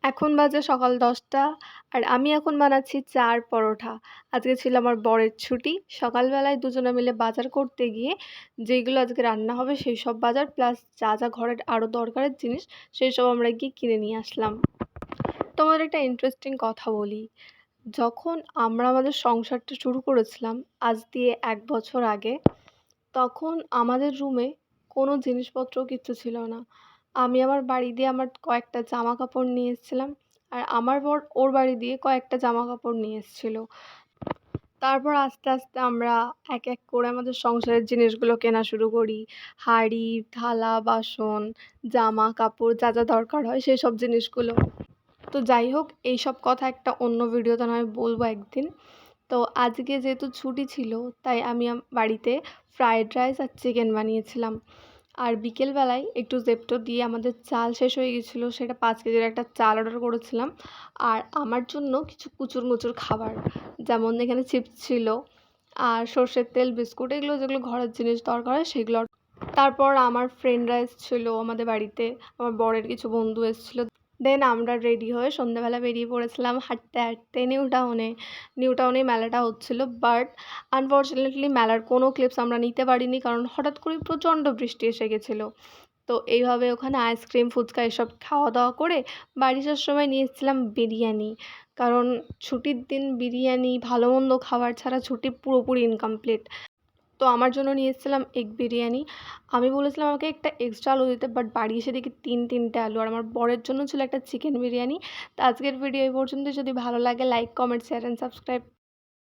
এখন বাজে সকাল ১০টা আর আমি এখন বানাচ্ছি চা আর পরোটা। আজকে ছিল আমার বরের ছুটি। সকালবেলায় দুজনে মিলে বাজার করতে গিয়ে যেইগুলো আজকে রান্না হবে সেইসব বাজার প্লাস যা ঘরের আরও দরকারের জিনিস সেইসব আমরা গিয়ে কিনে নিয়ে আসলাম। তোমাদের একটা ইন্টারেস্টিং কথা বলি। যখন আমরা আমাদের সংসারটা শুরু করেছিলাম আজ দিয়ে ১ বছর আগে, তখন আমাদের রুমে কোনো জিনিসপত্র কিচ্ছু ছিল না। আমি আমার বাড়ি দিয়ে আমার কয়েকটা জামাকাপড় নিয়ে এসেছিলাম। আর আমার বর ওর বাড়ি দিয়ে কয়েকটা জামাকাপড় নিয়ে এসেছিল। তারপর আস্তে, আস্তে আমরা এক করে আমাদের সংসারের জিনিসগুলো কেনা শুরু করি। হাঁড়ি, থালা, বাসন, জামা-কাপড় যা দরকার হয় সেসব জিনিসগুলো। তো যাই হোক এইসব কথা একটা অন্য ভিডিওতে না হয় বলব একদিন। তো আজকে যেহেতু ছুটি ছিল তাই আমি বাড়িতে ফ্রায়েড রাইস আর চিকেন বানিয়েছিলাম। আর বিকেলবেলায় একটু জেপ্টো দিয়ে আমাদের চাল শেষ হয়ে গেছিলো, সেটা ৫ কেজির একটা চাল অর্ডার করেছিলাম। আর আমার জন্য কিছু কুচুর-মুচুর খাবার, যেমন এখানে চিপস ছিল আর সর্ষের তেল, বিস্কুট এগুলো যেগুলো ঘরের জিনিস দরকার হয় সেগুলো। তারপর আমার ফ্রেন্ডরা এসেছিলো আমাদের বাড়িতে, আমার বরের কিছু বন্ধু এসেছিলো। দেন আমরা রেডি হয়ে সন্ধ্যেবেলা বেরিয়ে পড়েছিলাম হাঁটতে নিউ টাউনে মেলাটা হচ্ছিলো। বাট আনফরচুনেটলি মেলার কোনো ক্লিপস আমরা নিতে পারিনি, কারণ হঠাৎ করেই প্রচণ্ড বৃষ্টি এসে গেছিলো। তো এইভাবে ওখানে আইসক্রিম, ফুচকা এসব খাওয়া দাওয়া করে বাড়ি আসার সময় নিয়ে এসেছিলাম বিরিয়ানি। কারণ ছুটির দিন বিরিয়ানি, ভালো মন্দ খাবার ছাড়া ছুটি পুরোপুরি ইনকমপ্লিট। তো আমার জন্য নিয়ে এসেছিলাম এগ বিরিয়ানি। আমি বলেছিলাম আমাকে একটা এক্সট্রা আলু দিতে, বাট বাড়ি এসে দেখি ৩টে আলু। আর আমার বরের জন্য ছিল একটা চিকেন বিরিয়ানি। তো আজকের ভিডিও এই পর্যন্তই। যদি ভালো লাগে like, comment, share and subscribe.